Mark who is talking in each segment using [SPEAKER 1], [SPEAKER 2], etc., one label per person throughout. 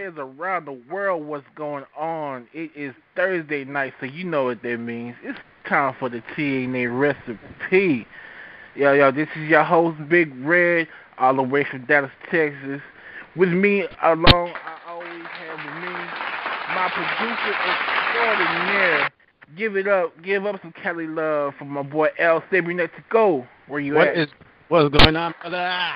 [SPEAKER 1] fans around the world what's going on. It is Thursday night, so you know what that means. It's time for the TNA recipe. Yo, this is your host, Big Red, all the way from Dallas, Texas. With me along, I always have with me my producer extraordinaire. Give up some Cali love for my boy EL.CIBERNETICO. Where you at?
[SPEAKER 2] What's going on, brother?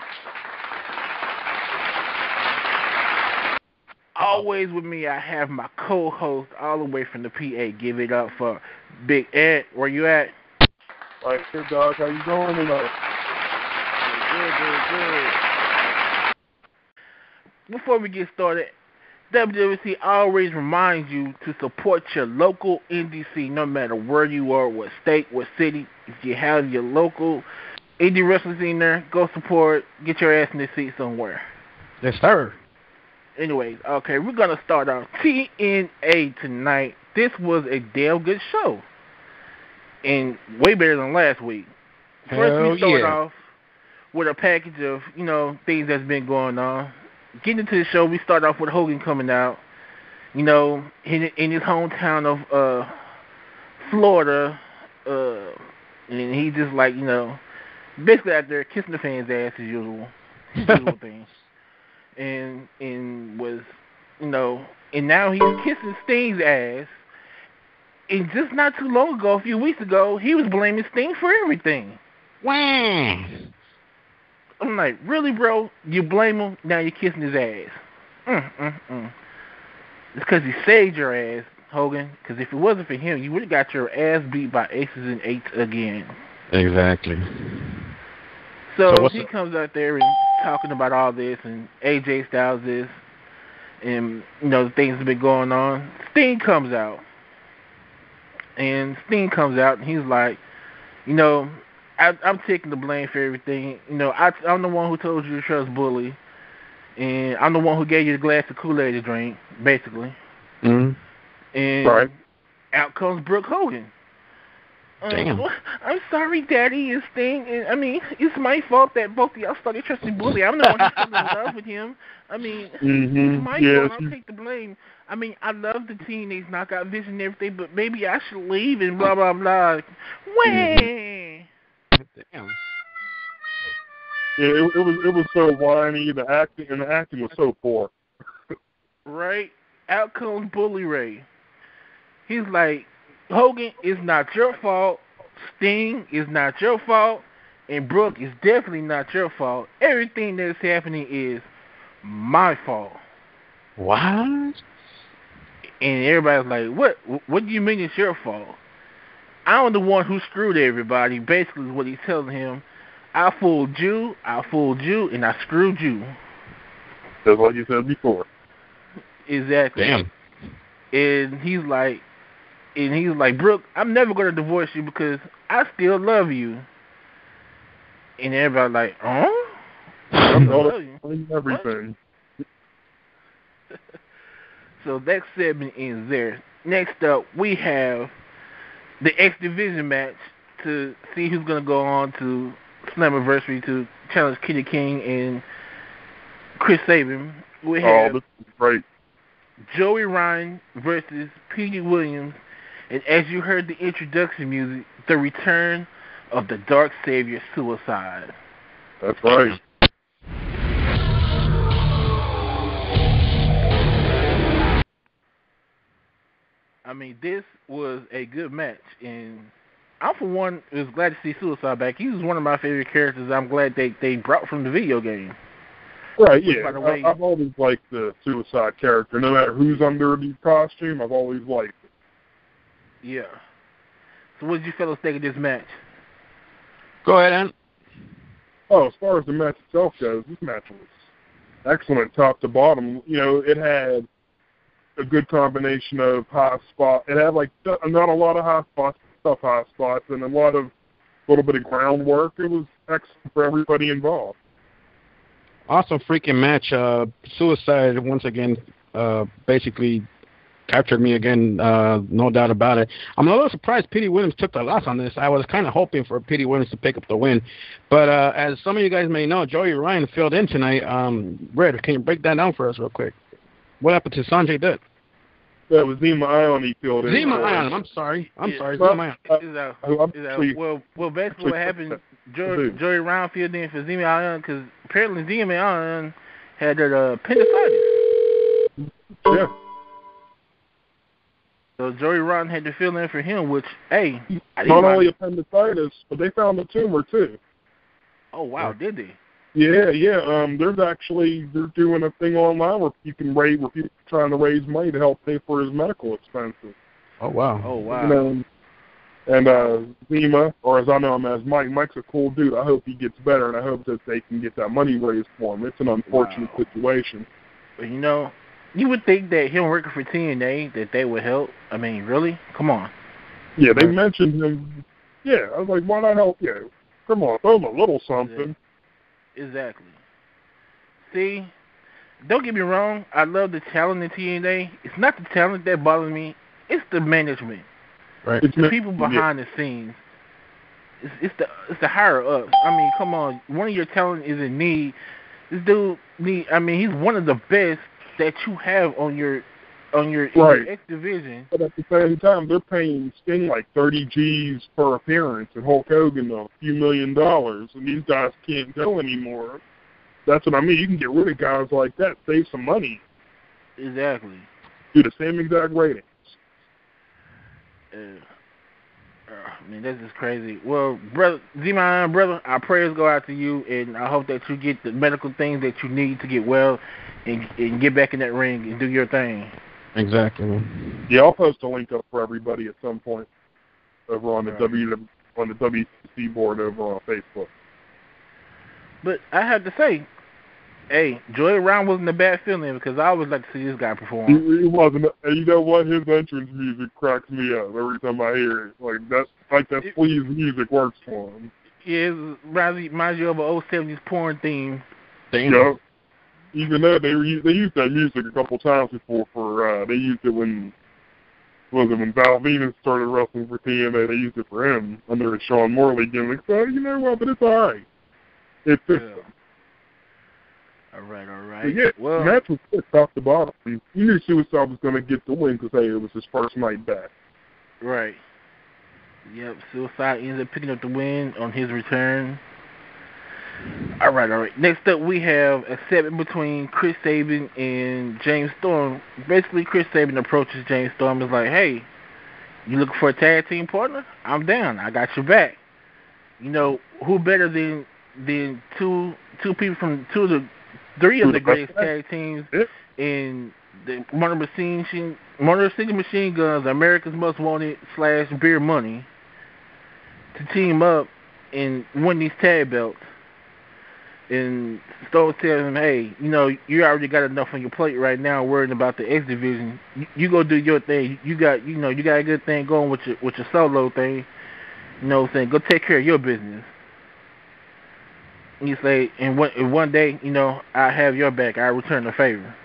[SPEAKER 1] Always with me, I have my co-host all the way from the PA. Give it up for Big Ed. Where you at?
[SPEAKER 3] Right here, dog. How you doing tonight?
[SPEAKER 1] Good. Before we get started, WWC always reminds you to support your local indie, no matter where you are, what state, what city. If you have your local indie wrestling scene there, go support. Get your ass in the seat somewhere.
[SPEAKER 2] Yes, sir.
[SPEAKER 1] Anyways, okay, we're going to start off TNA tonight. This was a damn good show. And way better than last week. First, we start off with a package of, things that's been going on. Getting into the show, we start off with Hogan coming out, in his hometown of Florida. And he just basically out there kissing the fans' ass as usual. Usual things. And was, and now he's kissing Sting's ass. And just not too long ago, a few weeks ago, he was blaming Sting for everything.
[SPEAKER 2] Wow.
[SPEAKER 1] I'm like, really, bro? You blame him, now you're kissing his ass. It's because he saved your ass, Hogan. Because if it wasn't for him, you would have got your ass beat by aces and eights again.
[SPEAKER 2] Exactly.
[SPEAKER 1] So he comes out there and talking about all this, and AJ Styles this, and, the things that have been going on. Sting comes out. And he's like, I'm taking the blame for everything. I'm the one who told you to trust Bully, and I'm the one who gave you the glass of Kool-Aid to drink, basically.
[SPEAKER 2] Mm-hmm.
[SPEAKER 1] And out comes Brooke Hogan.
[SPEAKER 2] Damn.
[SPEAKER 1] I'm sorry, Daddy and Sting. It's my fault that both of y'all started trusting Bully. I'm the one who fell in love with him. It's my fault. I'll take the blame. I love the Teenage Knockout Vision and everything, but maybe I should leave and blah, blah, blah. Way.
[SPEAKER 2] Damn.
[SPEAKER 3] Yeah, it was so whiny. The acting was so poor.
[SPEAKER 1] Right? Out comes Bully Ray. He's like, Hogan, it's not your fault. Sting is not your fault. And Brooke is definitely not your fault. Everything that's happening is my fault.
[SPEAKER 2] What?
[SPEAKER 1] And everybody's like, what do you mean it's your fault? I'm the one who screwed everybody. Basically what he's telling him. I fooled you, and I screwed you.
[SPEAKER 3] That's what you said before.
[SPEAKER 1] Exactly.
[SPEAKER 2] Damn.
[SPEAKER 1] And he's like, Brooke, I'm never going to divorce you because I still love you. And everybody's like, huh? I love you.
[SPEAKER 3] Everything.
[SPEAKER 1] So that segment ends there. Next up, we have the X Division match to see who's going to go on to Slammiversary to challenge Kenny King and Chris Sabin. We have
[SPEAKER 3] this is great.
[SPEAKER 1] Joey Ryan versus Petey Williams. And as you heard the introduction music, the return of the Dark Savior Suicide.
[SPEAKER 3] That's right.
[SPEAKER 1] This was a good match, and I, for one, was glad to see Suicide back. He was one of my favorite characters I'm glad they brought from the video game.
[SPEAKER 3] Right, yeah. I've always liked the Suicide character. No matter who's under the costume, I've always liked it.
[SPEAKER 1] Yeah. So what did you fellas think of this match?
[SPEAKER 2] Go ahead, Ant.
[SPEAKER 3] Oh, as far as the match itself goes, this match was excellent top to bottom. It had a good combination of high spots. It had, not a lot of high spots, tough high spots, and a little bit of groundwork. It was excellent for everybody involved.
[SPEAKER 2] Awesome freaking match. Suicide, once again, basically captured me again, no doubt about it. I'm a little surprised Petey Williams took the loss on this. I was kind of hoping for Petey Williams to pick up the win. But as some of you guys may know, Joey Ryan filled in tonight. Red, can you break that down for us real quick? What happened to Sanjay Dutt?
[SPEAKER 3] That was Zima Ion he killed.
[SPEAKER 2] Zima Ion. I'm sorry. Zima Ion.
[SPEAKER 1] Well, basically what happened, Joey Round filled in for Zima Ion because apparently Zima Ion had that appendicitis.
[SPEAKER 3] Yeah.
[SPEAKER 1] So Joey Round had to fill in for him, which, hey,
[SPEAKER 3] not only appendicitis, but they found a tumor too.
[SPEAKER 1] Oh wow, did they?
[SPEAKER 3] Yeah. They're doing a thing online where people trying to raise money to help pay for his medical expenses.
[SPEAKER 2] Oh wow.
[SPEAKER 3] You know, and Zima, or as I know him as Mike. Mike's a cool dude. I hope he gets better, and I hope that they can get that money raised for him. It's an unfortunate situation.
[SPEAKER 1] But you know, you would think that him working for TNA that they would help. I mean, really? Come on.
[SPEAKER 3] Yeah, they mentioned him. Yeah, I was like, why not help you? Come on, throw him a little something.
[SPEAKER 1] Exactly. See, don't get me wrong. I love the talent in TNA. It's not the talent that bothers me. It's the management.
[SPEAKER 2] Right.
[SPEAKER 1] It's the people behind the scenes. It's the higher ups. I mean, come on. One of your talent is in need. This dude he's one of the best that you have on your X division.
[SPEAKER 3] But at the same time, they're paying Sting like 30 G's per appearance, and Hulk Hogan a few $1 million, and these guys can't go anymore. That's what I mean. You can get rid of guys like that, save some money.
[SPEAKER 1] Exactly.
[SPEAKER 3] Do the same exact ratings.
[SPEAKER 1] That's just crazy. Well, brother, Z-Man, brother, our prayers go out to you, and I hope that you get the medical things that you need to get well and get back in that ring and do your thing.
[SPEAKER 2] Exactly, man.
[SPEAKER 3] Yeah, I'll post a link up for everybody at some point over on the WCC board over on Facebook.
[SPEAKER 1] But I have to say, hey, Joey Round wasn't a bad feeling because I always like to see this guy perform.
[SPEAKER 3] He wasn't. And you know what? His entrance music cracks me up every time I hear it. That sleaze music works for him.
[SPEAKER 1] Yeah, it reminds you of an old 70s porn theme.
[SPEAKER 2] Damn.
[SPEAKER 3] Yep. Even though they used that music a couple times before they used it when Val Venus started wrestling for TNA. They used it for him under a Sean Morley gimmick. So you know what? But it's all right. It fits them.
[SPEAKER 1] All right.
[SPEAKER 3] But yeah, the match was good, top to bottom. You knew Suicide was going to get the win because, hey, it was his first night back.
[SPEAKER 1] Right. Yep, Suicide ends up picking up the win on his return. All right. Next up, we have a segment between Chris Sabin and James Storm. Basically, Chris Sabin approaches James Storm and is like, hey, you looking for a tag team partner? I'm down. I got your back. You know, who better than two people from three of the greatest tag teams in the Motor City Machine Guns, America's Most Wanted / Beer Money, to team up and win these tag belts. And Stone tells him, hey, you know, you already got enough on your plate right now worrying about the X division. You go do your thing. You got a good thing going with your solo thing. You know what I'm saying? Go take care of your business. And you say, and one day, you know, I have your back. I return the favor.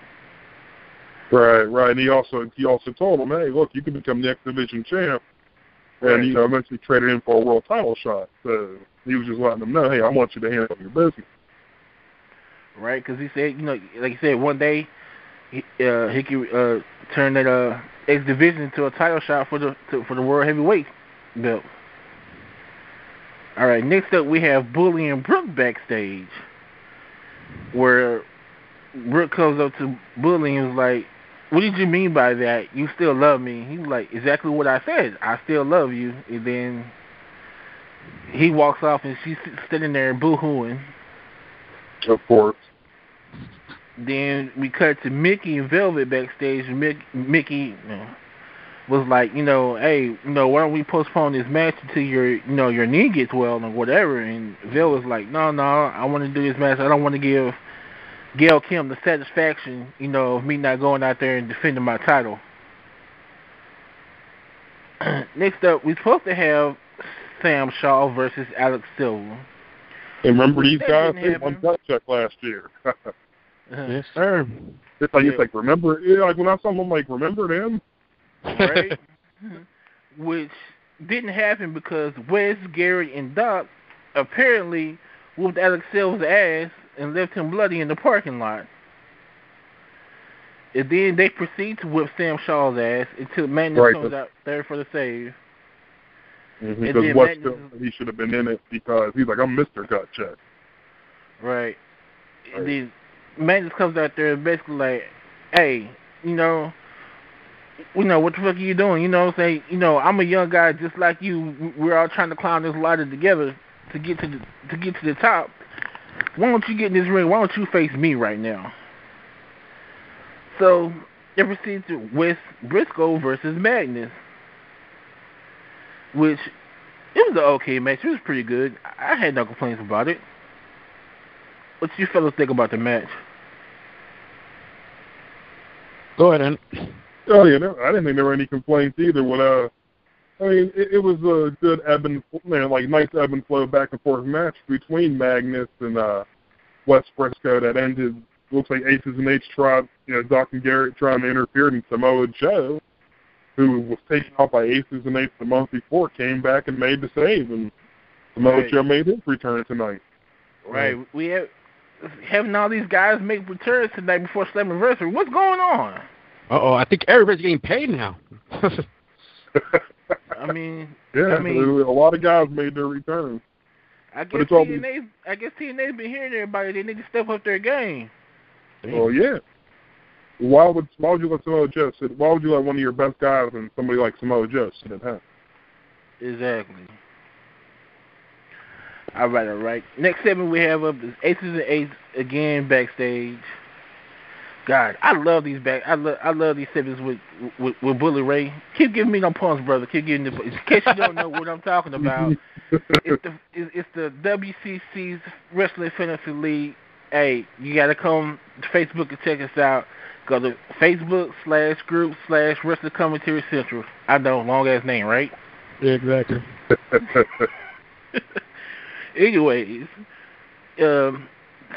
[SPEAKER 3] Right. And he also told him, hey, look, you can become the X Division champ, and you know, eventually traded in for a world title shot. So he was just letting them know, hey, I want you to handle your business.
[SPEAKER 1] Right, because he said, you know, like you said, one day he could turn that X Division into a title shot for the World Heavyweight belt. All right, next up we have Bully and Brooke backstage, where Brooke comes up to Bully and is like, what did you mean by that? You still love me? He's like, exactly what I said. I still love you. And then he walks off and she's sitting there boo-hooing.
[SPEAKER 3] Of course.
[SPEAKER 1] Then we cut to Mickey and Velvet backstage. Mickey was like, you know, hey, you know, why don't we postpone this match until your knee gets well or whatever? And Velvet was like, no, I want to do this match. I don't want to give Gail Kim the satisfaction, you know, of me not going out there and defending my title. Next up, we're supposed to have Sam Shaw versus Alex Silver.
[SPEAKER 3] And remember these guys? They won gut check last year.
[SPEAKER 2] Yes, sir.
[SPEAKER 3] It's like remember, like when I saw them, I'm like, remember them?
[SPEAKER 1] Right. Which didn't happen because Wes, Gary, and Doc apparently whooped Alex Silver's ass and left him bloody in the parking lot. And then they proceed to whip Sam Shaw's ass until Magnus comes out there for the save.
[SPEAKER 3] Mm-hmm, because West felt he should have been in it because he's like, I'm Mr. Gut Check.
[SPEAKER 1] Right. And then Magnus comes out there and basically like, hey, what the fuck are you doing? Say, I'm a young guy just like you. We're all trying to climb this ladder together to get to the top. Why don't you get in this ring? Why don't you face me right now? So they proceed to West Briscoe versus Magnus, which it was an okay match. It was pretty good. I had no complaints about it. What you fellas think about the match?
[SPEAKER 2] Go ahead,
[SPEAKER 3] Oh yeah, no, I didn't think there were any complaints either. When it was a good nice ebb and flow back and forth match between Magnus and West Briscoe that ended. Looks like Aces and H tried, Doc and Garrett trying to interfere, and Samoa Joe, who was taken out by Aces and H the month before, came back and made the save, and Samoa Joe made his return tonight.
[SPEAKER 1] Right, we have having all these guys make returns tonight before Slammiversary. What's going on?
[SPEAKER 2] I think everybody's getting paid now.
[SPEAKER 1] I mean,
[SPEAKER 3] a lot of guys made their returns.
[SPEAKER 1] I guess TNA's been hearing everybody. They need to step up their game.
[SPEAKER 3] Well, yeah. Why would you let Samoa Joe sit? Why would you let one of your best guys and somebody like Samoa Joe sit at home?
[SPEAKER 1] Exactly. All right. Next segment we have up is Aces and Eights again backstage. God, I love these I love these segments with Bully Ray. Keep giving me no pumps, brother. Keep giving the. In case you don't know what I'm talking about, it's the WCC's Wrestling Fantasy League. Hey, you gotta come to Facebook and check us out. Go to Facebook/group/Wrestling Commentary Central. I know, long ass name, right?
[SPEAKER 2] Yeah, exactly.
[SPEAKER 1] Anyways,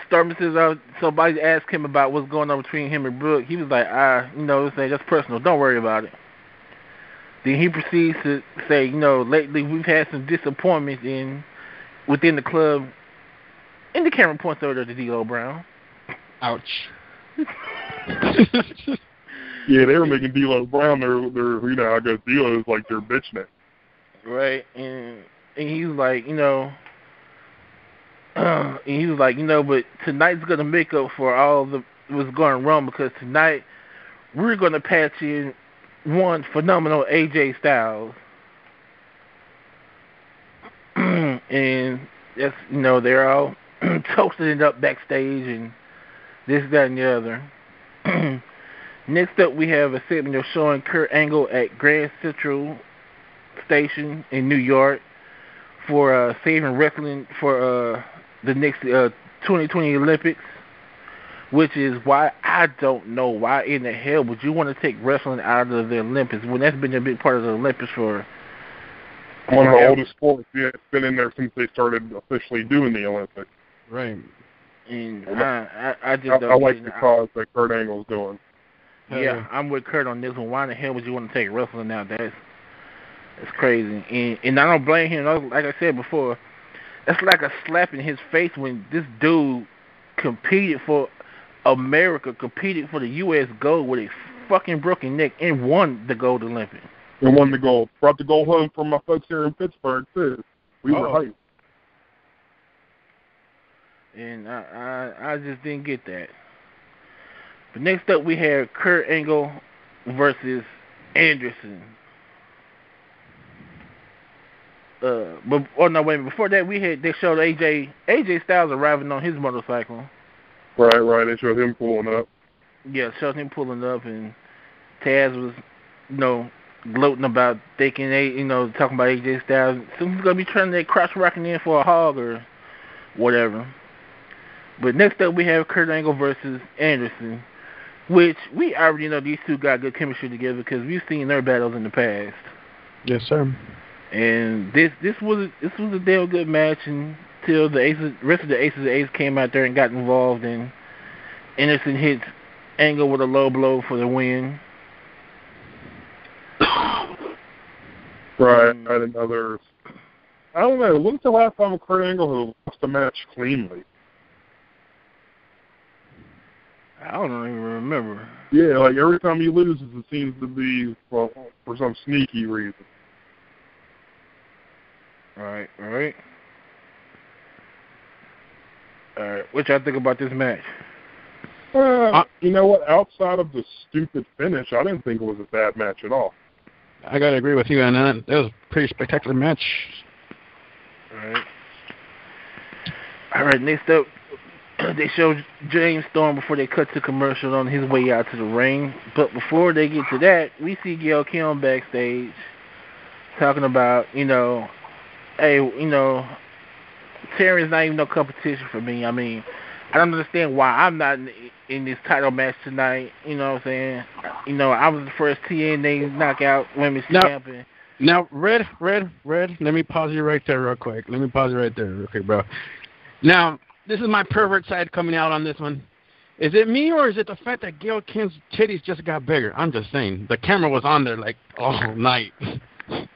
[SPEAKER 1] Stormy says somebody asked him about what's going on between him and Brooke. He was like, that's personal. Don't worry about it. Then he proceeds to say, lately we've had some disappointments within the club. And the camera points over to D'Lo Brown.
[SPEAKER 2] Ouch.
[SPEAKER 3] Yeah, they were making D'Lo Brown their I guess D'Lo is like their bitch net.
[SPEAKER 1] Right, and he was like, but tonight's gonna make up for all what's going wrong because tonight we're gonna patch in one phenomenal AJ Styles, and that's they're all toasting it up backstage and this, that, and the other. Next up, we have a segment of showing Kurt Angle at Grand Central Station in New York for saving wrestling for the next 2020 Olympics, which is why I don't know why in the hell would you want to take wrestling out of the Olympics when that's been a big part of the Olympics for
[SPEAKER 3] one of the oldest sports. Yeah, it's been in there since they started officially doing the Olympics.
[SPEAKER 2] Right.
[SPEAKER 1] And I just don't.
[SPEAKER 3] I like the cause that Kurt Angle's doing.
[SPEAKER 1] Yeah, I'm with Kurt on this one. Why in the hell would you want to take wrestling out? That's crazy. And I don't blame him. Like I said before, that's like a slap in his face when this dude competed for America, competed for the U.S. gold with a fucking broken neck and won the gold Olympic.
[SPEAKER 3] And won the gold. Brought the gold home from my folks here in Pittsburgh, too. We were hyped.
[SPEAKER 1] And I just didn't get that. But next up we have Kurt Angle versus Anderson. Before that they showed AJ Styles arriving on his motorcycle.
[SPEAKER 3] Right. They showed him pulling up.
[SPEAKER 1] Yeah, showed him pulling up, and Taz was, gloating about thinking talking about AJ Styles. So he's gonna be turning that crotch rocking in for a hog or whatever. But next up we have Kurt Angle versus Anderson, which we already know these two got good chemistry together because we've seen their battles in the past.
[SPEAKER 2] Yes, sir.
[SPEAKER 1] And this was a damn good match until the rest of the Aces and Eights came out there and got involved, and Anderson hits Angle with a low blow for the win.
[SPEAKER 3] Right, another. I don't know. When's the last time Kurt Angle has lost a match cleanly?
[SPEAKER 1] I don't even remember.
[SPEAKER 3] Yeah, like every time he loses, it seems to be for some sneaky reason.
[SPEAKER 1] Right. Alright, what y'all think about this match?
[SPEAKER 3] You know what? Outside of the stupid finish, I didn't think it was a bad match at all.
[SPEAKER 2] I gotta agree with you on that. It was a pretty spectacular match.
[SPEAKER 1] Alright, next up, they show James Storm before they cut to commercial on his way out to the ring. But before they get to that, we see Gail Kim backstage talking about, hey, Terry's not even no competition for me. I mean, I don't understand why I'm not in this title match tonight. You know what I'm saying? I was the first TNA knockout women's champion.
[SPEAKER 2] Now, Red, let me pause you right there real quick. Bro. Now, this is my pervert side coming out on this one. Is it me or is it the fact that Gail Kim's titties just got bigger? I'm just saying. The camera was on there like all night.
[SPEAKER 1] Yeah,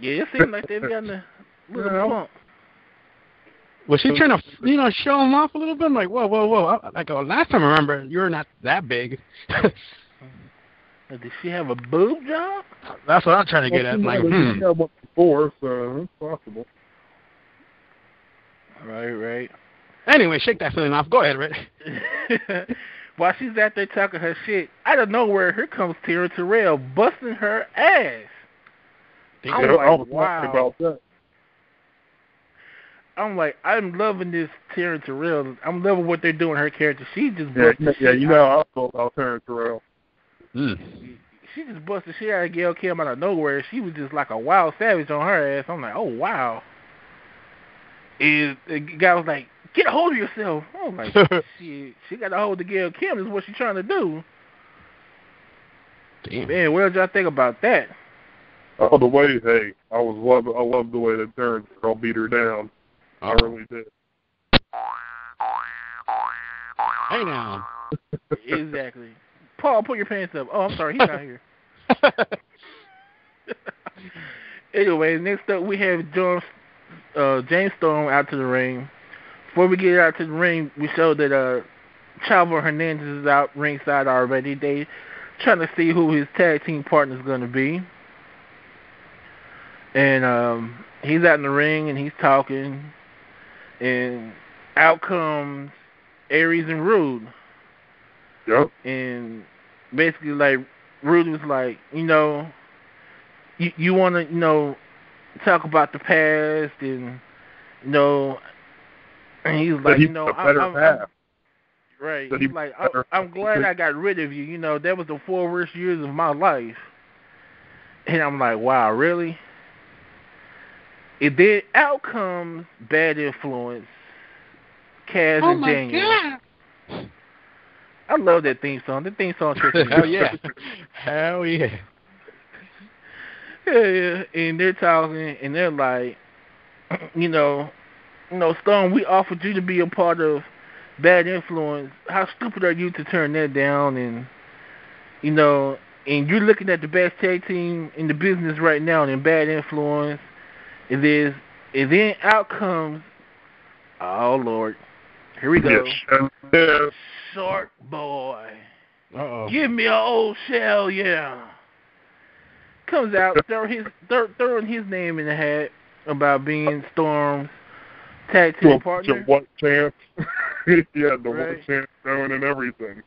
[SPEAKER 1] it seemed like they've gotten a little bump.
[SPEAKER 2] Was she trying to, show him off a little bit? I'm like, whoa. Like, last time I remember, you were not that big.
[SPEAKER 1] Did she have a boob job?
[SPEAKER 2] That's what I'm trying to get at. Like,
[SPEAKER 3] She had one before, so it's possible.
[SPEAKER 1] Right.
[SPEAKER 2] Anyway, shake that feeling off. Go ahead, Red.
[SPEAKER 1] While she's out there talking her shit, out of nowhere, here comes Tara Terrell busting her ass.
[SPEAKER 3] I was talking about that.
[SPEAKER 1] I'm like, I'm loving this Tara Terrell. I'm loving what they're doing her character. She just busted
[SPEAKER 3] shit. I felt about Tara Terrell.
[SPEAKER 1] She just busted shit out of Gail Kim out of nowhere. She was just like a wild savage on her ass. I'm like, oh, wow. And the guy was like, get a hold of yourself. I was like, shit, she got a hold of Gail Kim is what she's trying to do.
[SPEAKER 2] Damn.
[SPEAKER 1] Man, what did y'all think about that?
[SPEAKER 3] Oh, the way, I love the way that Tara Terrell beat her down. I really did.
[SPEAKER 2] Hey now.
[SPEAKER 1] Exactly. Paul, put your pants up. Oh, I'm sorry, he's not here. Anyway, next up we have James Storm out to the ring. Before we get out to the ring, we show that Chavo Hernandez is out ringside already. They trying to see who his tag team partner is going to be. And he's out in the ring and he's talking. And out comes Aries and Rude.
[SPEAKER 3] Yep.
[SPEAKER 1] And basically, like, Rude was like, you want to, talk about the past and, and he's like, right. He's like, I'm glad I got rid of you. That was the 4 worst years of my life. And I'm like, wow, really? And then out comes Bad Influence, Kaz and Daniel. God. I love that theme song. The theme song trips me.
[SPEAKER 2] Hell yeah. Hell yeah.
[SPEAKER 1] Yeah. And they're talking, and they're like, Stone, we offered you to be a part of Bad Influence. How stupid are you to turn that down? And, and you're looking at the best tag team in the business right now, and Bad Influence. And then out comes, oh Lord, here we go.
[SPEAKER 3] Yes.
[SPEAKER 1] Shark Boy.
[SPEAKER 2] Uh-oh.
[SPEAKER 1] Give me an old shell, yeah. Comes out, throwing his name in the hat about being Storm's tag team partner.
[SPEAKER 3] What chance? Yeah, the one chance going and everything.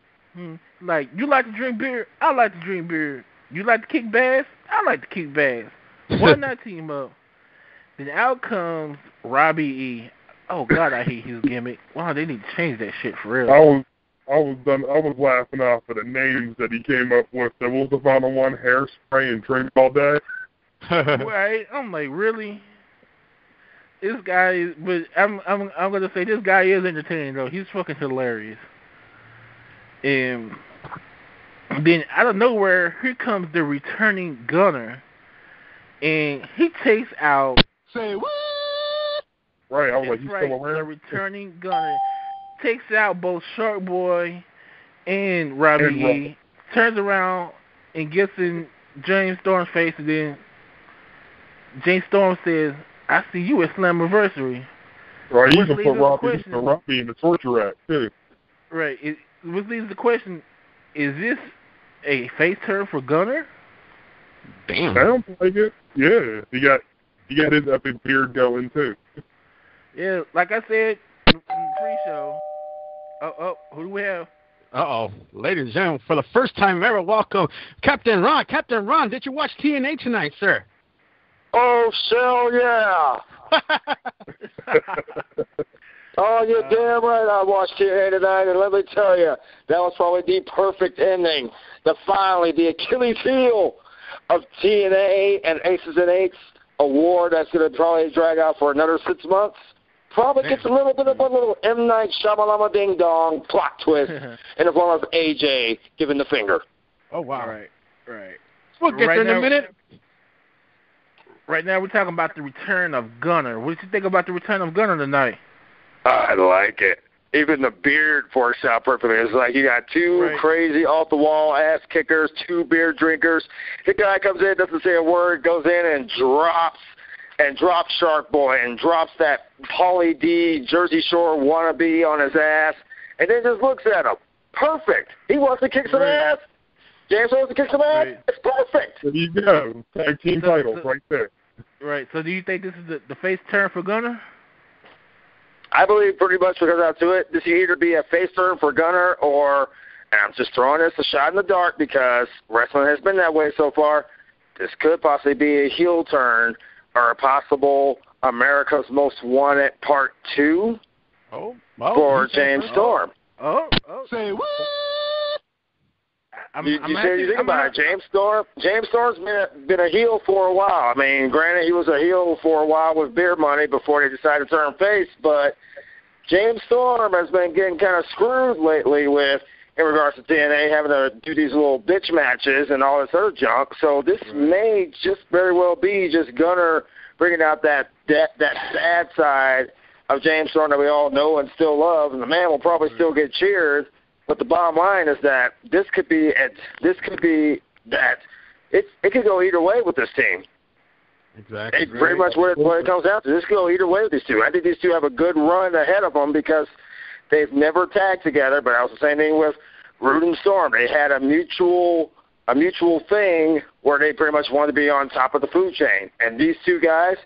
[SPEAKER 1] Like, you like to drink beer? I like to drink beer. You like to kick bass? I like to kick bass. Why not team up? Then out comes Robbie E. Oh God, I hate his gimmick. Wow, they need to change that shit for real.
[SPEAKER 3] I was laughing off of the names that he came up with. What was the final one? Hairspray and drink all day.
[SPEAKER 1] Right? I'm like, really? This guy, but I'm gonna say this guy is entertaining though. He's fucking hilarious. And then out of nowhere, here comes the returning Gunner, and he takes out.
[SPEAKER 2] Say what?
[SPEAKER 3] Right, I was like, you still around?
[SPEAKER 1] The returning Gunner takes out both Shark Boy and Robbie E. Turns around and gets in James Storm's face, and then James Storm says, I see you at Slammiversary.
[SPEAKER 3] Right, you can put Robbie in the torture rack, too.
[SPEAKER 1] Right. which leaves the question: is this a face turn for Gunner?
[SPEAKER 2] Damn.
[SPEAKER 3] Sounds like it. Yeah, he got his epic beard going too.
[SPEAKER 1] Yeah, like I said in the pre-show. Oh, who do we have?
[SPEAKER 2] Ladies and gentlemen, for the first time ever, welcome Captain Ron. Captain Ron, did you watch TNA tonight, sir?
[SPEAKER 4] Oh, Shell, yeah. Oh, you're damn right I watched TNA tonight, and let me tell you, that was probably the perfect ending. Finally, the Achilles heel of TNA and Aces and Eights award that's going to probably drag out for another 6 months. Probably gets a little bit of a little M. Night Shyamalan ding dong plot twist in the form of AJ giving the finger.
[SPEAKER 2] Oh, wow.
[SPEAKER 1] Right.
[SPEAKER 2] We'll get there in a minute.
[SPEAKER 1] Right now, we're talking about the return of Gunner. What did you think about the return of Gunner tonight?
[SPEAKER 4] I like it. Even the beard forks out perfectly. It's like you got two crazy off-the-wall ass kickers, two beer drinkers. The guy comes in, doesn't say a word, goes in and drops Shark Boy and drops that Pauly D Jersey Shore wannabe on his ass, and then just looks at him. Perfect. He wants to kick some ass. James wants to kick some ass. It's perfect.
[SPEAKER 3] There you go. Tag team titles right there.
[SPEAKER 1] Right. So do you think this is the face turn for Gunner?
[SPEAKER 4] I believe pretty much what comes out to it, this will either be a face turn for Gunner or, and I'm just throwing this a shot in the dark because wrestling has been that way so far, this could possibly be a heel turn or a possible America's Most Wanted Part 2 for James Storm.
[SPEAKER 1] Say what?
[SPEAKER 4] You think about it. James Storm's been a heel for a while. I mean, granted, he was a heel for a while with beer money before they decided to turn face, but James Storm has been getting kind of screwed lately with, in regards to TNA, having to do these little bitch matches and all this other junk. So this may just very well be just Gunner bringing out that sad side of James Storm that we all know and still love, and the man will probably still get cheered. But the bottom line is that it could go either way with this team.
[SPEAKER 2] Exactly.
[SPEAKER 4] It's pretty much what it comes down to. This could go either way with these two. I think these two have a good run ahead of them because they've never tagged together. But I was the same thing with Rude and Storm. They had a mutual thing where they pretty much wanted to be on top of the food chain. And these two guys,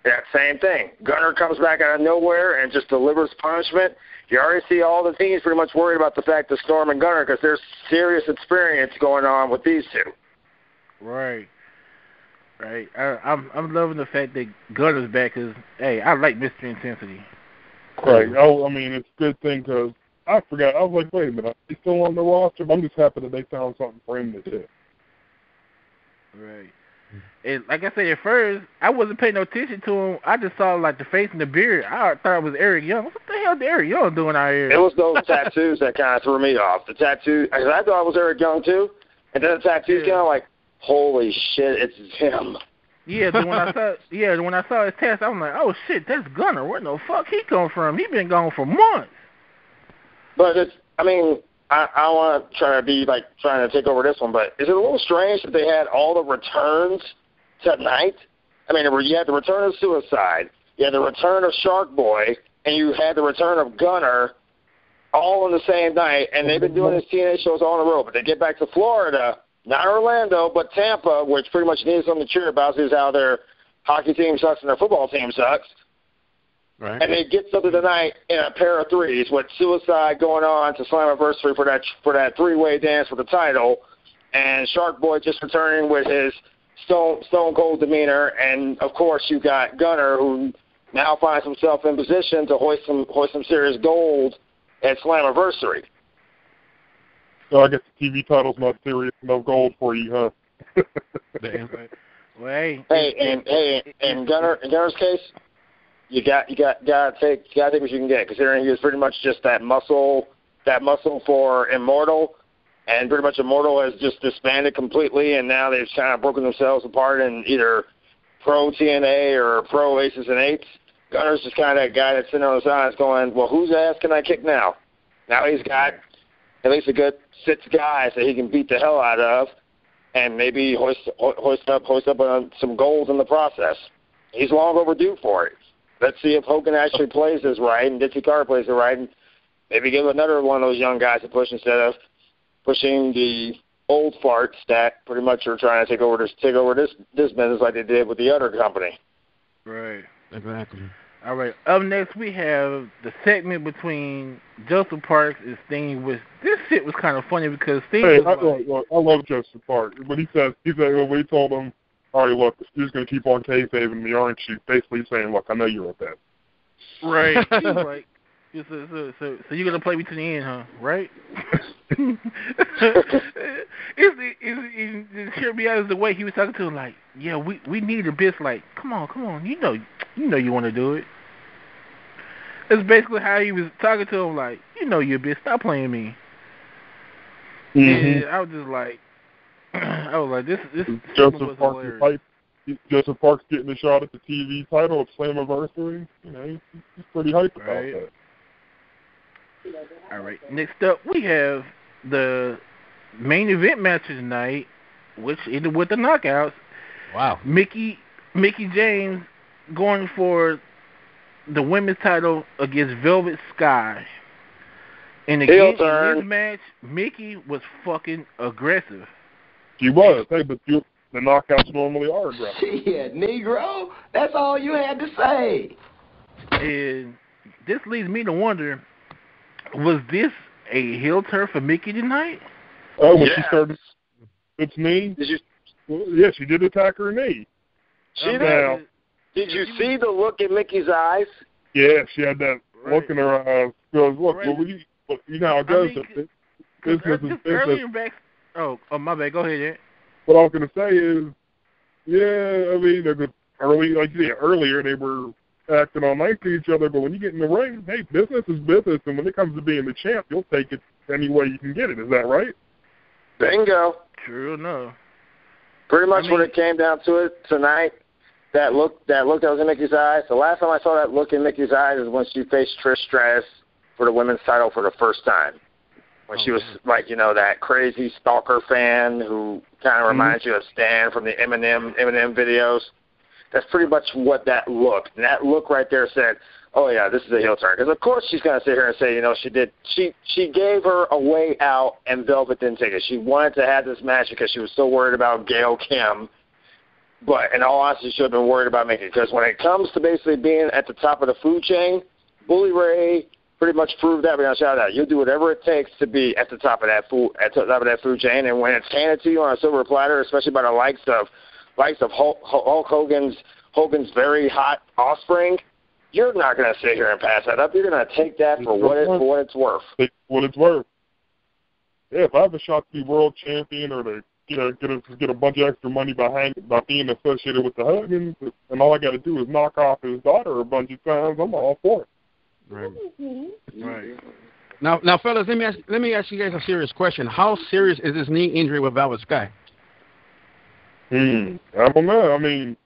[SPEAKER 4] that same thing. Gunner comes back out of nowhere and just delivers punishment. You already see all the teams pretty much worried about the fact that Storm and Gunner, because there's serious experience going on with these two.
[SPEAKER 1] Right. I'm loving the fact that Gunner's back because, hey, I like Mystery Intensity.
[SPEAKER 3] Right. I mean, it's a good thing because I forgot. I was like, wait a minute, he's still on the roster? But I'm just happy that they found something for him to do.
[SPEAKER 1] Right. And like I said at first, I wasn't paying no attention to him. I just saw like the face and the beard. I thought it was Eric Young. What the hell is Eric Young doing out here?
[SPEAKER 4] It was those tattoos that kind of threw me off. The tattoo, because I thought it was Eric Young too, and then the tattoos came out like, holy shit, it's him.
[SPEAKER 1] Yeah, when I saw his test, I'm like, oh shit, that's Gunner. Where the fuck he come from? He been gone for months.
[SPEAKER 4] But I don't want to try to be like trying to take over this one, but is it a little strange that they had all the returns tonight? I mean, you had the return of Suicide, you had the return of Shark Boy, and you had the return of Gunner all on the same night, and they've been doing these TNA shows all in a row. But they get back to Florida, not Orlando, but Tampa, which pretty much needs something to cheer about, is how their hockey team sucks and their football team sucks.
[SPEAKER 2] Right.
[SPEAKER 4] And they get something tonight in a pair of threes with Suicide going on to Slammiversary for that three-way dance for the title, and Shark Boy just returning with his stone cold demeanor, and of course you got Gunner, who now finds himself in position to hoist some serious gold at Slammiversary.
[SPEAKER 3] So I guess the TV title's not serious, no gold for you, huh?
[SPEAKER 1] Damn. Well,
[SPEAKER 4] in Gunner's case, you gotta take what you can get, considering he was pretty much just that muscle for Immortal, and pretty much Immortal has just disbanded completely, and now they've kind of broken themselves apart in either pro TNA or pro Aces and Eights. Gunner's just kind of that guy that's sitting on the sides going, well, whose ass can I kick now? Now he's got at least a good 6 guys that he can beat the hell out of, and maybe hoist up on some gold in the process. He's long overdue for it. Let's see if Hogan actually plays this right and Dixie Carter plays it right. And Maybe give another one of those young guys a push instead of pushing the old farts that pretty much are trying to take over this business like they did with the other company.
[SPEAKER 1] Right.
[SPEAKER 2] Exactly.
[SPEAKER 1] All right. Up next, we have the segment between Joseph Parks and Sting. Which this shit was kind of funny because Sting was
[SPEAKER 3] I love Joseph Parks. When he said when he told him, "All right, look, you're just gonna keep on kayfabing me, aren't you?" Basically saying, "Look, I know you're a bet."
[SPEAKER 1] Right. He was like, so you're gonna play me to the end, huh? Right? It sure me out is the way he was talking to him. Like, yeah, we need a bit. Like, come on, you know you want to do it. It's basically how he was talking to him. Like, you know you a bitch. Stop playing me.
[SPEAKER 3] Mm-hmm.
[SPEAKER 1] And I was just like, this
[SPEAKER 3] Joseph
[SPEAKER 1] was hilarious.
[SPEAKER 3] Joseph Parks getting a shot at the TV title of Slammiversary. You know, he's pretty hyped about that.
[SPEAKER 1] All right. Next up, we have the main event match tonight, which ended with the knockouts.
[SPEAKER 2] Wow.
[SPEAKER 1] Mickey James going for the women's title against Velvet Sky. And again, in this match, Mickey was fucking aggressive.
[SPEAKER 3] She was. Hey, but the knockouts normally are aggressive.
[SPEAKER 5] Shit, Negro. That's all you had to say.
[SPEAKER 3] And
[SPEAKER 1] this leads me to wonder, was this a heel turn for Mickey tonight?
[SPEAKER 3] Oh, when she started its knee? Yeah, she did attack her knee.
[SPEAKER 4] She did. Did you see the look in Mickey's eyes?
[SPEAKER 3] Yeah, she had that look in her eyes. Goes, look, you know how it goes. Business is
[SPEAKER 1] earlier back. Oh, my bad. Go ahead, Ed.
[SPEAKER 3] What I was going to say is, yeah, I mean, earlier they were acting all nice to each other, but when you get in the ring, hey, business is business, and when it comes to being the champ, you'll take it any way you can get it. Is that right?
[SPEAKER 4] Bingo.
[SPEAKER 1] True enough.
[SPEAKER 4] Pretty much when it came down to it tonight, that look that was in Mickey's eyes. The last time I saw that look in Mickey's eyes is when she faced Trish Stratus for the women's title for the first time. When she was like, that crazy stalker fan who kind of reminds you of Stan from the Eminem videos. That's pretty much what that looked. And that look right there said, oh, yeah, this is a heel turn. Because, of course, she's going to sit here and say, she gave her a way out and Velvet didn't take it. She wanted to have this match because she was so worried about Gail Kim. But in all honesty, she should have been worried about making it. Because when it comes to basically being at the top of the food chain, Bully Ray pretty much proved that without shout out. You'll do whatever it takes to be at the top of that food chain. And when it's handed to you on a silver platter, especially by the likes of Hulk Hogan's very hot offspring, you're not going to sit here and pass that up. You're going to take that for what it's worth.
[SPEAKER 3] What it's worth. Yeah, if I have a shot to be world champion or to get a bunch of extra money by being associated with the Hogan, and all I got to do is knock off his daughter a bunch of times, I'm all for it.
[SPEAKER 2] Right. Now, fellas, let me ask you guys a serious question. How serious is this knee injury with Velvet Sky?
[SPEAKER 3] I don't know. I mean,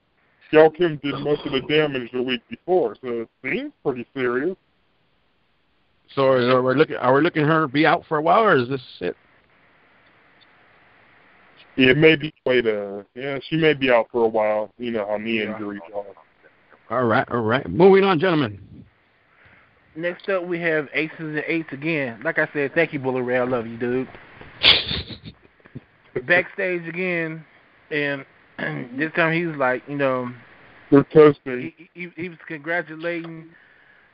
[SPEAKER 3] Gail Kim did most of the damage the week before, so it seems pretty serious.
[SPEAKER 2] So are we looking at her to be out for a while, or is this it?
[SPEAKER 3] Yeah, maybe she may be out for a while. You know how knee injuries are.
[SPEAKER 2] All right. Moving on, gentlemen.
[SPEAKER 1] Next up, we have Aces and Eights again. Like I said, thank you, Bully Ray. I love you, dude. Backstage again, and this time he was like,
[SPEAKER 3] they're toasting.
[SPEAKER 1] He was congratulating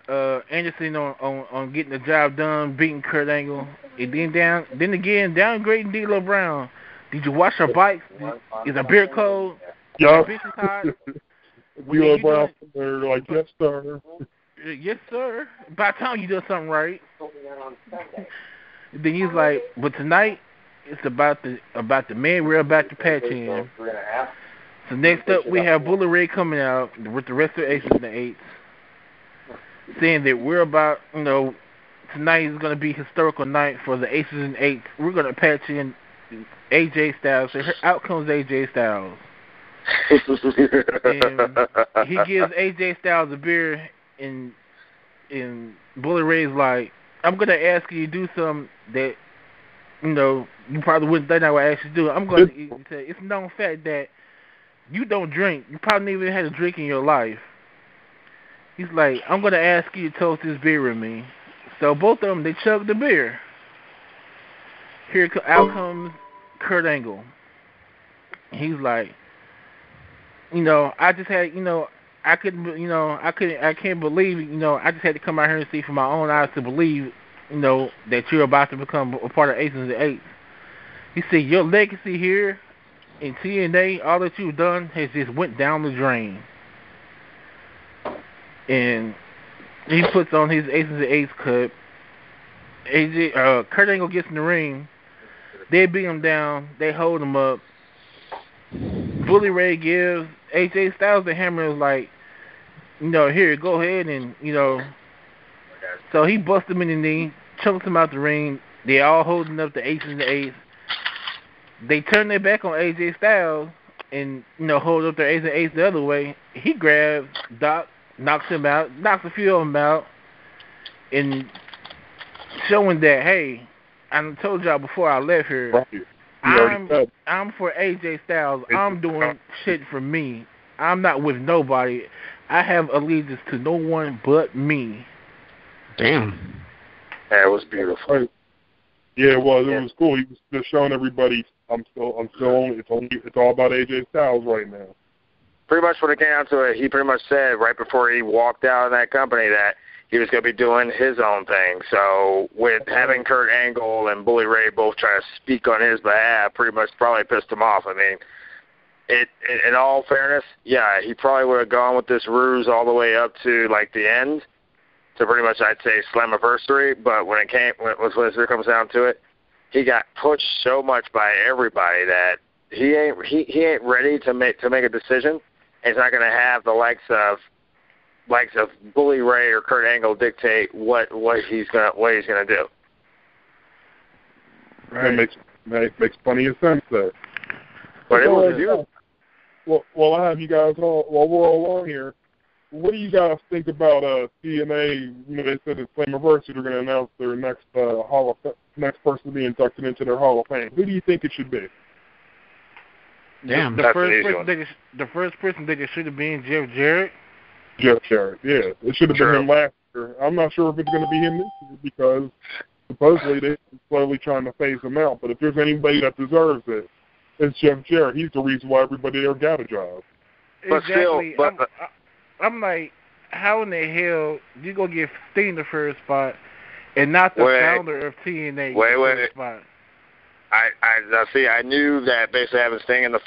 [SPEAKER 1] Anderson on getting the job done, beating Kurt Angle, and then again downgrading D'Lo Brown. Did you wash your bikes? Is a beer cold?
[SPEAKER 3] Yeah.
[SPEAKER 1] D'Lo
[SPEAKER 3] Brown, they're like, yes, sir.
[SPEAKER 1] Yes, sir. By the time you do something right. Then he's like, but tonight it's about the man we're about to patch in. So next up we have Bully Ray coming out with the rest of the Aces and the Eights, saying that we're about, tonight is going to be a historical night for the Aces and Eights. We're going to patch in AJ Styles. So out comes AJ Styles. And he gives AJ Styles a beer. And Bully Ray's like, I'm going to ask you to do something that, you probably wouldn't think I would ask you to do. I'm going to say, it's a known fact that you don't drink. You probably never had a drink in your life. He's like, I'm going to ask you to toast this beer with me. So both of them, they chugged the beer. Out comes Kurt Angle. He's like, I just had, I can't believe, I just had to come out here and see for my own eyes to believe, that you're about to become a part of Aces and Eights. He said, your legacy here in TNA, all that you've done has just went down the drain. And he puts on his Aces and Eights cut. Kurt Angle gets in the ring. They beat him down. They hold him up. Bully Ray gives AJ Styles the hammer. Is like, here, go ahead and, So he busts him in the knee, chunks him out the ring. They all holding up the Aces and the Eights. They turn their back on AJ Styles and, hold up their Aces and Eights the other way. He grabs Doc, knocks him out, knocks a few of them out, and showing that, hey, I told y'all before I left here,
[SPEAKER 3] right.
[SPEAKER 1] I'm for AJ Styles. I'm doing shit for me. I'm not with nobody. I have allegiance to no one but me.
[SPEAKER 2] Damn.
[SPEAKER 4] That was beautiful.
[SPEAKER 3] Right. Yeah, it was. It was cool. He was just showing everybody, it's all about AJ Styles right now.
[SPEAKER 4] Pretty much when it came down to it, he pretty much said right before he walked out of that company that he was going to be doing his own thing. So with having Kurt Angle and Bully Ray both try to speak on his behalf, pretty much probably pissed him off. I mean, in all fairness, yeah, he probably would have gone with this ruse all the way up to like the end, to pretty much I'd say Slammiversary. But when it comes down to it, he got pushed so much by everybody that he ain't ready to make a decision. And he's not going to have the likes of Bully Ray or Kurt Angle dictate what he's gonna do.
[SPEAKER 3] Right. That makes plenty of sense there.
[SPEAKER 4] But it was beautiful.
[SPEAKER 3] Well, I have you guys all. While we're all on here, what do you guys think about TNA? They said at Slammiversary they're going to announce their next next person to be inducted into their Hall of Fame. Who do you think it should be?
[SPEAKER 2] Damn.
[SPEAKER 1] The first person that it should have been Jeff Jarrett.
[SPEAKER 3] Jeff Jarrett, yeah. It should have been him last year. I'm not sure if it's going to be him this year because supposedly they're slowly trying to phase him out. But if there's anybody that deserves it, it's Jeff Jarrett. He's the reason why everybody there got a job.
[SPEAKER 4] But
[SPEAKER 1] exactly.
[SPEAKER 4] still,
[SPEAKER 1] I'm like, how in the hell you gonna give Sting the first spot and not the founder of TNA the first spot?
[SPEAKER 4] I knew that basically having Sting as the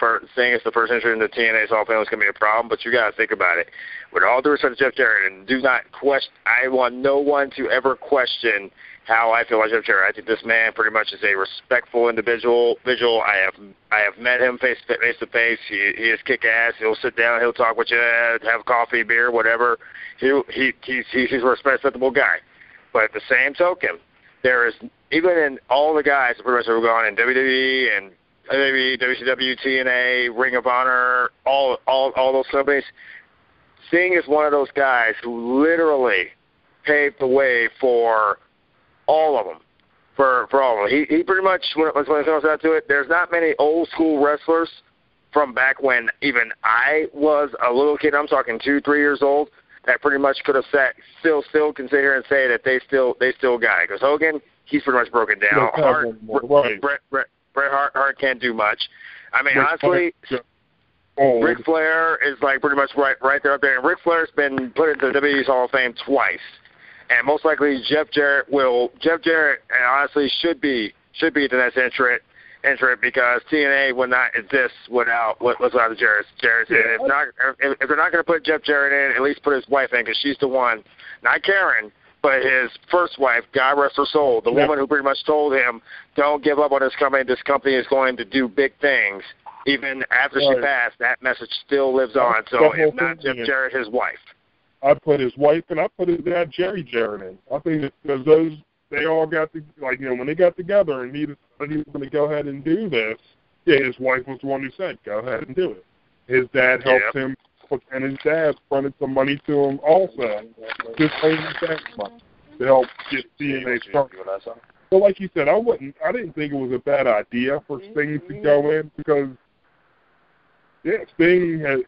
[SPEAKER 4] first entry into TNA's Hall of Fame was going to be a problem, but you got to think about it. With all due respect to Jeff Jarrett, and do not question, I want no one to ever question how I feel about Jeff Jarrett. I think this man pretty much is a respectful individual. I have met him face to face. He is kick ass. He'll sit down. He'll talk with you. Have coffee, beer, whatever. He's a respectable guy. But at the same token, there is, even in all the guys that pretty much have gone in WWE and WCW, TNA, Ring of Honor, all those companies, Sting is one of those guys who literally paved the way for all of them. For all of them. He pretty much, when it comes down to it, there's not many old school wrestlers from back when even I was a little kid, I'm talking 2-3 years old, that pretty much could have still can sit here and say that they still got it. Because Hogan, he's pretty much broken down. Bret Hart can't do much. I mean, honestly, Ric Flair is like pretty much right there up there. And Ric Flair's been put into the WWE's Hall of Fame twice. And most likely Jeff Jarrett honestly should be the next entrant because TNA would not exist without the Jarrett. If they're not going to put Jeff Jarrett in, at least put his wife in, because she's the one, not Karen, but his first wife, God rest her soul, the woman who pretty much told him, don't give up on this company. This company is going to do big things. Even after she passed, that message still lives on. So if not Jeff Jarrett, his wife.
[SPEAKER 3] I put his wife and I put his dad, Jerry Jarrett, in. I think that because they all got when they got together and he was going to go ahead and do this, his wife was the one who said, go ahead and do it. His dad helped him, and his dad fronted some money to him also, just paying his dad's money to help get TNA started. So like you said, I didn't think it was a bad idea for Sting to go in because, Sting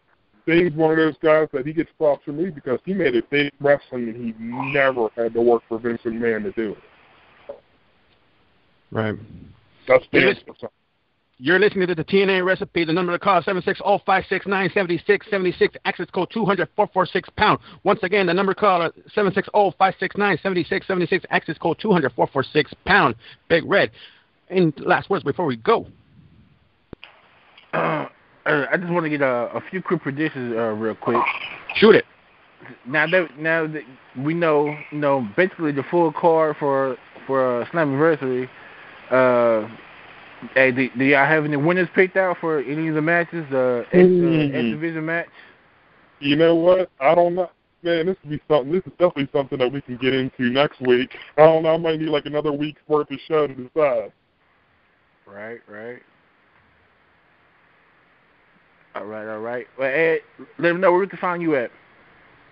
[SPEAKER 3] Dave's one of those guys that he gets props from me because he made it big wrestling and he never had to work for Vince McMahon to do it.
[SPEAKER 2] Right.
[SPEAKER 3] That's
[SPEAKER 2] You're listening to the TNA Recipe. The number to call is 760-569-7676. Access code 200-446-pound. Once again, the number to call is 760-569-7676. Access code 200-446-pound. Big Red. And last words before we go.
[SPEAKER 1] I just want to get a few quick predictions real quick.
[SPEAKER 2] Shoot it.
[SPEAKER 1] Now that we know, basically the full card for Slammiversary. Hey, do y'all have any winners picked out for any of the matches? The X Division match.
[SPEAKER 3] You know what? I don't know. Man, this is definitely something that we can get into next week. I don't know. I might need like another week's worth of show to decide.
[SPEAKER 1] Right. All right. Well, Ed, let them know where we can find you at.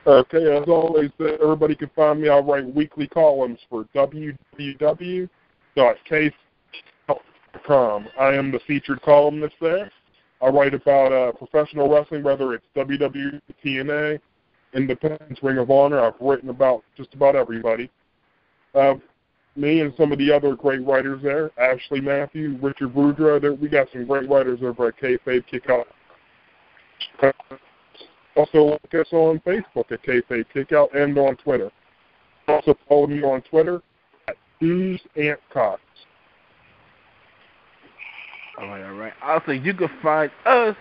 [SPEAKER 3] Okay, as always, everybody can find me. I write weekly columns for www.case.com. I am the featured columnist there. I write about professional wrestling, whether it's WWE, TNA, Independence, Ring of Honor. I've written about just about everybody. Me and some of the other great writers there, Ashley Matthews, Richard Boudreaux, we got some great writers over at Kayfabe Kickout. Also, like us on Facebook at Kayfabe Kickout and on Twitter. Also, follow me on Twitter at DewsAntCox.
[SPEAKER 1] All right. Also, you can find us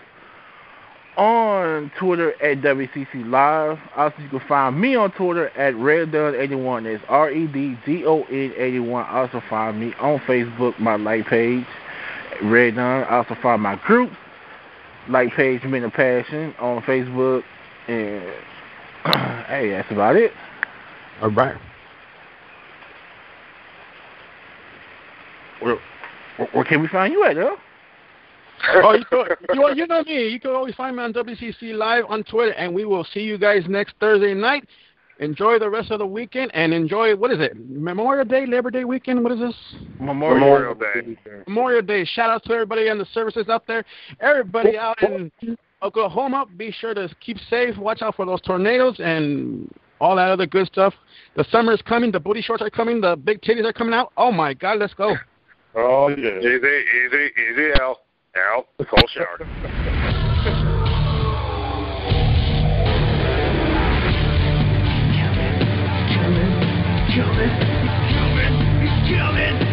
[SPEAKER 1] on Twitter at WCC Live. Also, you can find me on Twitter at Reddon81. That's REDDON81. Also, find me on Facebook, my like page, Reddon. Also, find my groups, like page Men of Passion on Facebook. And hey, that's about it.
[SPEAKER 2] All right.
[SPEAKER 1] Where can we find you at, though?
[SPEAKER 2] You know me. You can always find me on WCC Live on Twitter, and we will see you guys next Thursday night. Enjoy the rest of the weekend, and enjoy, what is it, Memorial Day, Labor Day weekend? What is this?
[SPEAKER 1] Memorial Day.
[SPEAKER 2] Memorial Day. Shout out to everybody on the services out there. Everybody out in Oklahoma, be sure to keep safe. Watch out for those tornadoes and all that other good stuff. The summer is coming. The booty shorts are coming. The big titties are coming out. Oh, my God, let's go.
[SPEAKER 3] Oh, yeah.
[SPEAKER 4] Easy, Al. Al, cold shower. He's coming.